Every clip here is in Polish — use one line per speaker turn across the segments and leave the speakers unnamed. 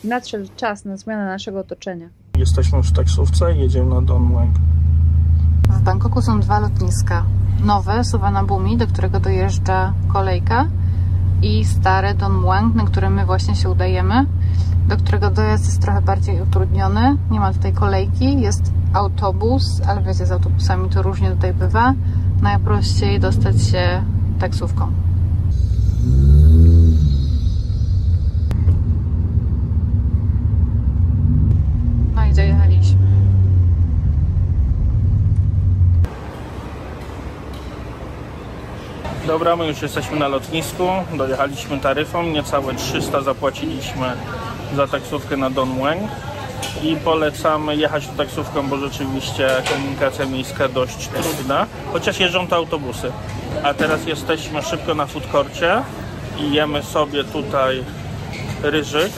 Nadszedł czas na zmianę naszego otoczenia.
Jesteśmy już w taksówce i jedziemy na Don Mueang.
W Bangkoku są dwa lotniska. Nowe, Suvarnabhumi, do którego dojeżdża kolejka, i stare Don Mueang, na które my właśnie się udajemy, do którego dojazd jest trochę bardziej utrudniony. Nie ma tutaj kolejki, jest autobus, ale wiecie, z autobusami to różnie tutaj bywa. Najprościej dostać się taksówką. No i dojechaliśmy.
Dobra, my już jesteśmy na lotnisku, dojechaliśmy taryfą, niecałe 300 zapłaciliśmy za taksówkę na Don Mueang i polecamy jechać tą taksówką, bo rzeczywiście komunikacja miejska dość trudna, chociaż jeżdżą to autobusy. A teraz jesteśmy szybko na food courcie i jemy sobie tutaj ryżyk,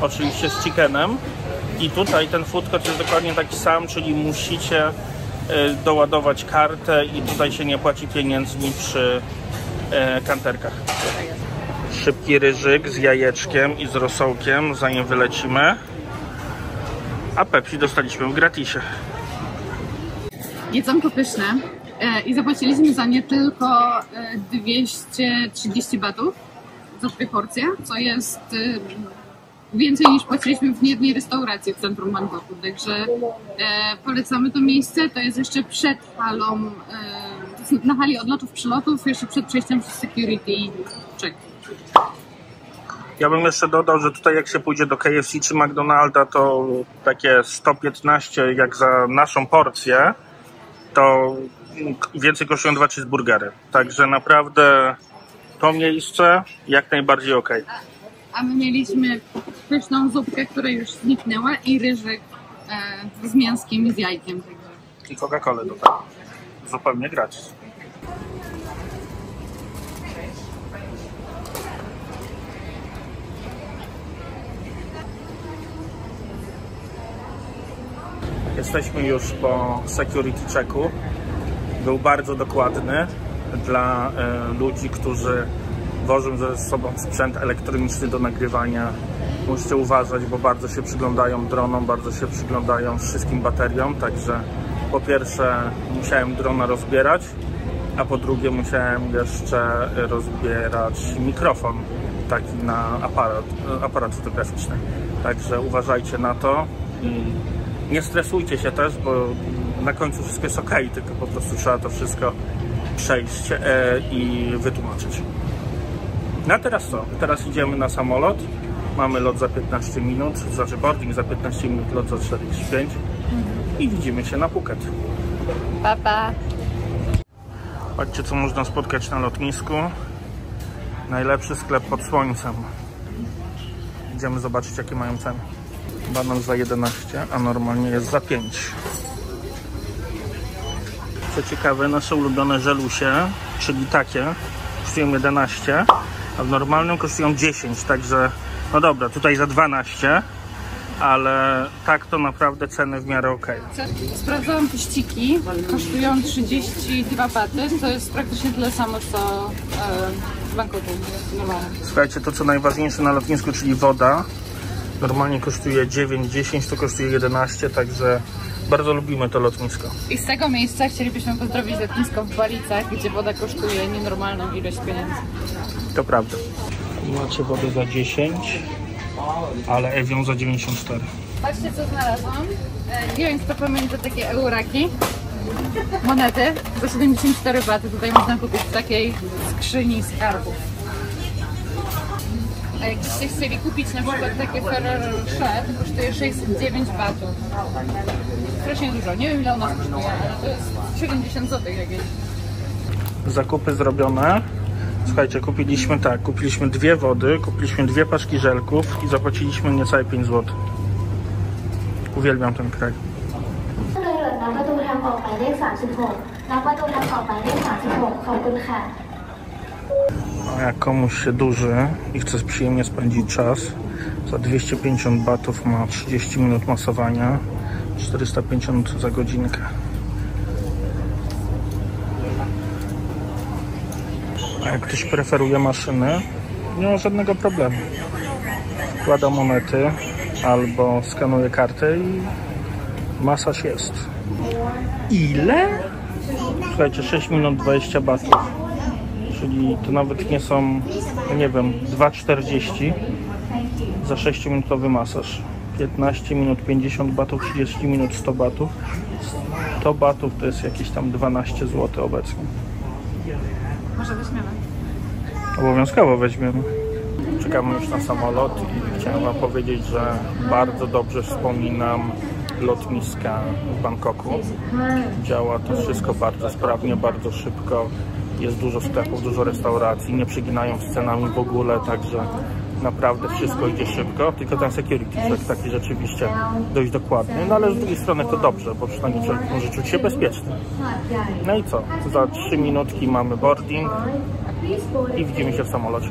oczywiście z chickenem, i tutaj ten food court jest dokładnie taki sam, czyli musicie doładować kartę i tutaj się nie płaci pieniędzmi przy kanterkach. Szybki ryżyk z jajeczkiem i z rosołkiem, zanim wylecimy. A Pepsi dostaliśmy w gratisie.
Jedzonko pyszne i zapłaciliśmy za nie tylko 230 batów za dwie porcje, co jest więcej niż płaciliśmy w jednej restauracji w centrum Bangkoku, także polecamy to miejsce. To jest jeszcze przed halą, na hali odlotów, przylotów, jeszcze przed przejściem przez security check.
Ja bym jeszcze dodał, że tutaj jak się pójdzie do KFC czy McDonalda, to takie 115 jak za naszą porcję, to więcej kosztują 2 cheeseburgery. Także naprawdę to miejsce jak najbardziej ok.
A my mieliśmy pyszną zupkę, która już zniknęła, i ryżyk z mięskiem i z jajkiem.
I Coca-Colę tutaj. Zupełnie gratis. Jesteśmy już po security checku. Był bardzo dokładny dla ludzi, którzy wożą ze sobą sprzęt elektroniczny do nagrywania. Musicie uważać, bo bardzo się przyglądają dronom, bardzo się przyglądają wszystkim bateriom, także po pierwsze musiałem drona rozbierać, a po drugie musiałem jeszcze rozbierać mikrofon taki na aparat fotograficzny. Także uważajcie na to i nie stresujcie się też, bo na końcu wszystko jest ok, tylko po prostu trzeba to wszystko przejść i wytłumaczyć. No a teraz co? Teraz idziemy na samolot. Mamy lot za 15 minut, znaczy boarding za 15 minut, lot za 45 i widzimy się na Phuket.
Pa, pa.
Patrzcie, co można spotkać na lotnisku. Najlepszy sklep pod słońcem. Idziemy zobaczyć, jakie mają ceny. Banan za 11, a normalnie jest za 5. Co ciekawe, nasze ulubione żelusie, czyli takie, kosztują 11, a w normalnym kosztują 10, także no dobra, tutaj za 12, ale tak to naprawdę ceny w miarę ok.
Sprawdzałam puściki, kosztują 32 baty, to jest praktycznie tyle samo co w Bangkoku normalnie.
Słuchajcie, to co najważniejsze na lotnisku, czyli woda, normalnie kosztuje 9-10, to kosztuje 11, także bardzo lubimy to lotnisko.
I z tego miejsca chcielibyśmy pozdrowić lotnisko w Balicach, gdzie woda kosztuje nienormalną ilość pieniędzy.
To prawda. Macie wodę za 10, ale Evian za 94.
Patrzcie, co znalazłam. Nie wiem, kto pamięta takie euraki. Monety za 74 baty. Tutaj można kupić w takiej skrzyni skarbów. A jakbyście chcieli kupić na przykład takie Ferrero Rocher, to kosztuje 609 batów. Strasznie dużo. Nie wiem, ile u nas kosztuje, ale to jest 70 zł jakieś.
Zakupy zrobione. Słuchajcie, kupiliśmy 2 wody, kupiliśmy 2 paczki żelków i zapłaciliśmy niecałe 5 zł. Uwielbiam ten kraj. A jak komuś się duży i chce przyjemnie spędzić czas, za 250 batów ma 30 minut masowania, 450 za godzinkę. A jak ktoś preferuje maszyny, nie ma żadnego problemu. wkłada monety albo skanuje kartę i masaż jest. Ile? Słuchajcie, 6 minut 20 batów. Czyli to nawet nie są, nie wiem, 2,40 za 6-minutowy masaż. 15 minut 50 batów, 30 minut 100 batów. 100 batów to jest jakieś tam 12 zł obecnie.
Może weźmiemy.
Obowiązkowo weźmiemy. Czekamy już na samolot i chciałem wam powiedzieć, że bardzo dobrze wspominam lotniska w Bangkoku. Działa to wszystko bardzo sprawnie, bardzo szybko. Jest dużo sklepów, dużo restauracji, nie przeginają z cenami w ogóle, także naprawdę wszystko idzie szybko, tylko ten security check taki rzeczywiście dość dokładny, no ale z drugiej strony to dobrze, bo przynajmniej człowiek może czuć się bezpiecznie. No i co? Za 3 minutki mamy boarding i widzimy się w samolocie.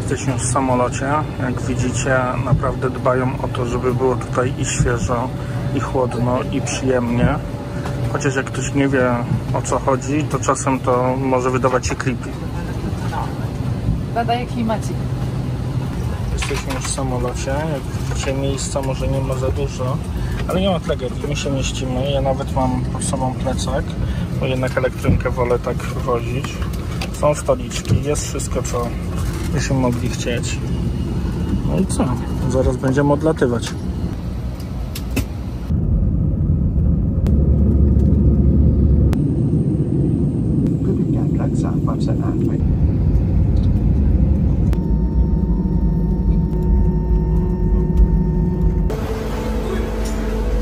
Jesteśmy już w samolocie. Jak widzicie, naprawdę dbają o to, żeby było tutaj i świeżo, i chłodno, i przyjemnie. Chociaż jak ktoś nie wie, o co chodzi, to czasem to może wydawać się creepy.
Badaje klimacik.
Jesteśmy już w samolocie. Jak widzicie, miejsca może nie ma za dużo, ale nie ma tragedii. My się mieścimy. Ja nawet mam pod sobą plecak, bo jednak elektrynkę wolę tak wozić. Są stoliczki, jest wszystko, co byśmy mogli chcieć. No i co? Zaraz będziemy odlatywać.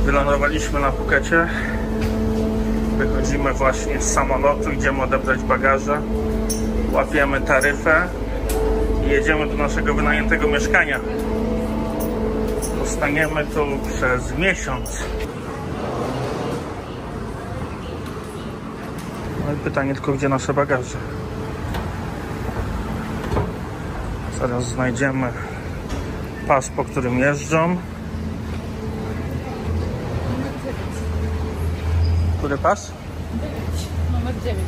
Wylądowaliśmy na Phukecie. Wychodzimy właśnie z samolotu, idziemy odebrać bagaże. Łapiemy taryfę i jedziemy do naszego wynajętego mieszkania. Zostaniemy tu przez miesiąc. No i pytanie tylko, gdzie nasze bagaże. Zaraz znajdziemy pas, po którym jeżdżą. Który pas?
Numer 9.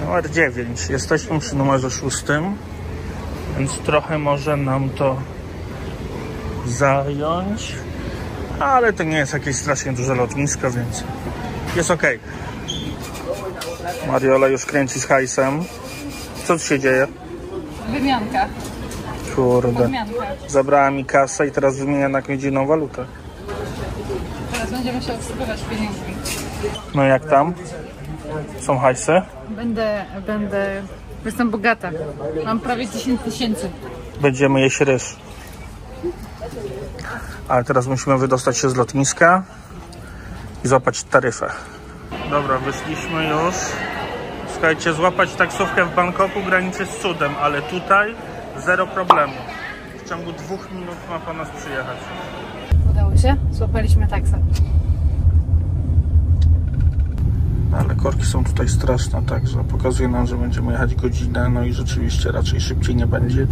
Numer 9. Jesteśmy przy numerze 6, więc trochę może nam to zająć, ale to nie jest jakieś strasznie duże lotnisko, więc jest ok. Mariola już kręci z hajsem. Co tu się dzieje?
Wymianka.
Kurde.
Podmianka.
Zabrała mi kasę i teraz wymienia na jakąś inną walutę.
Teraz będziemy się obsługiwać pieniędzmi.
No jak tam? Są hajsy?
Jestem bogata. Mam prawie 10 000.
Będziemy jeść ryż. Ale teraz musimy wydostać się z lotniska i złapać taryfę. Dobra, wyszliśmy już. Słuchajcie, złapać taksówkę w Bangkoku graniczy z cudem, ale tutaj zero problemu. W ciągu 2 minut ma po nas przyjechać.
Udało się? Złapaliśmy taksę.
Ale korki są tutaj straszne, także pokazuje nam, że będziemy jechać godzinę, no i rzeczywiście raczej szybciej nie będzie.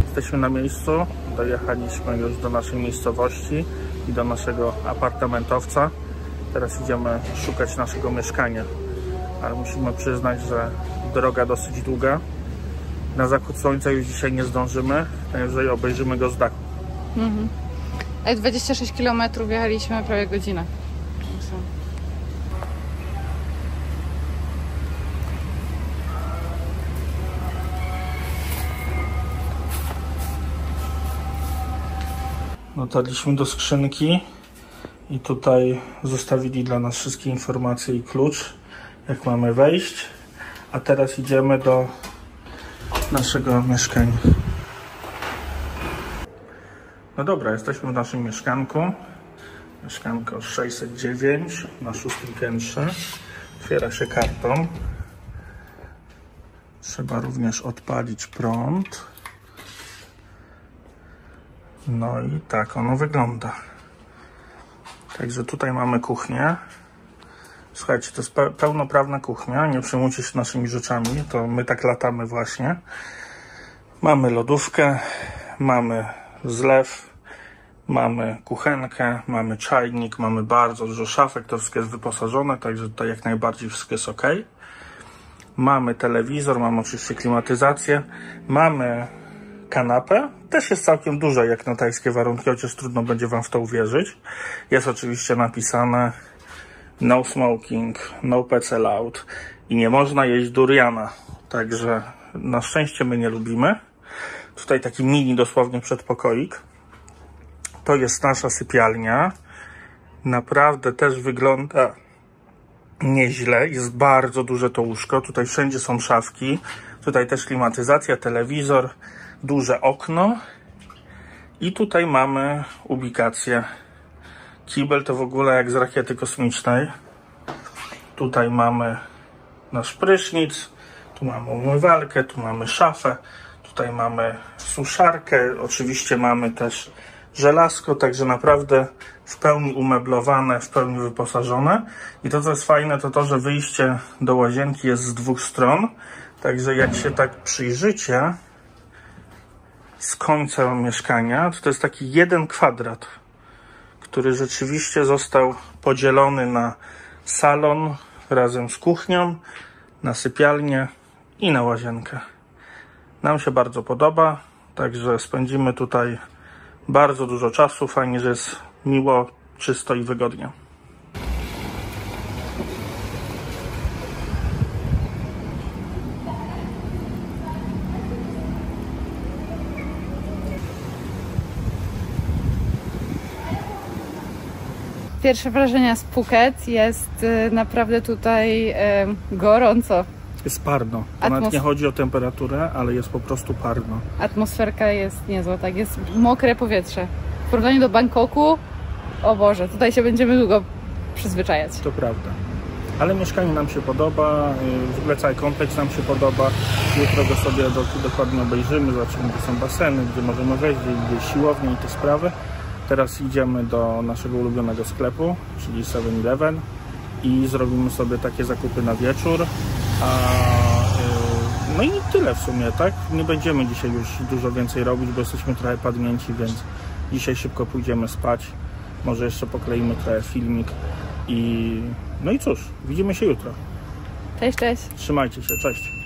Jesteśmy na miejscu, dojechaliśmy już do naszej miejscowości i do naszego apartamentowca. Teraz idziemy szukać naszego mieszkania, ale musimy przyznać, że droga dosyć długa. Na zachód słońca już dzisiaj nie zdążymy, najwyżej obejrzymy go z dachu.
Jak 26 km jechaliśmy prawie godzinę.
Dotarliśmy do skrzynki i tutaj zostawili dla nas wszystkie informacje i klucz, jak mamy wejść. A teraz idziemy do naszego mieszkania. No dobra, jesteśmy w naszym mieszkanku. Mieszkanko 609 na 6. piętrze. Otwiera się kartą. Trzeba również odpalić prąd. No i tak ono wygląda. Także tutaj mamy kuchnię. Słuchajcie, to jest pełnoprawna kuchnia, nie przejmujcie się naszymi rzeczami, to my tak latamy właśnie. Mamy lodówkę, mamy zlew, mamy kuchenkę, mamy czajnik, mamy bardzo dużo szafek, to wszystko jest wyposażone, także tutaj jak najbardziej wszystko jest ok. Mamy telewizor, mamy oczywiście klimatyzację, mamy kanapę, też jest całkiem duża jak na tajskie warunki, chociaż trudno będzie wam w to uwierzyć. Jest oczywiście napisane no smoking, no pets allowed i nie można jeść duriana, także na szczęście my nie lubimy. Tutaj taki mini dosłownie przedpokoik. To jest nasza sypialnia. Naprawdę też wygląda nieźle. Jest bardzo duże to łóżko. Tutaj wszędzie są szafki. Tutaj też klimatyzacja, telewizor, duże okno. I tutaj mamy ubikację. Kibel to w ogóle jak z rakiety kosmicznej. Tutaj mamy nasz prysznic. Tu mamy umywalkę, tu mamy szafę. Tutaj mamy suszarkę. Oczywiście mamy też żelazko, także naprawdę w pełni umeblowane, w pełni wyposażone. I to, co jest fajne, to to, że wyjście do łazienki jest z dwóch stron. Także jak się tak przyjrzycie z końca mieszkania, to jest taki jeden kwadrat, który rzeczywiście został podzielony na salon razem z kuchnią, na sypialnię i na łazienkę. Nam się bardzo podoba, także spędzimy tutaj bardzo dużo czasu. Fajnie, że jest miło, czysto i wygodnie.
Pierwsze wrażenia z Phuket, jest naprawdę tutaj gorąco.
Jest parno. To nawet nie chodzi o temperaturę, ale jest po prostu parno.
Atmosferka jest niezła, tak, jest mokre powietrze. W porównaniu do Bangkoku, o Boże, tutaj się będziemy długo przyzwyczajać.
To prawda. Ale mieszkanie nam się podoba, w ogóle cały kompleks nam się podoba. Jutro go sobie dokładnie obejrzymy, zobaczymy, gdzie są baseny, gdzie możemy wejść, gdzie jest siłownia i te sprawy. Teraz idziemy do naszego ulubionego sklepu, czyli 7-Eleven i zrobimy sobie takie zakupy na wieczór. No i tyle w sumie, tak? Nie będziemy dzisiaj już dużo więcej robić, bo jesteśmy trochę padnięci, więc dzisiaj szybko pójdziemy spać. Może jeszcze pokleimy trochę filmik i... No i cóż, widzimy się jutro.
Cześć, cześć.
Trzymajcie się, cześć.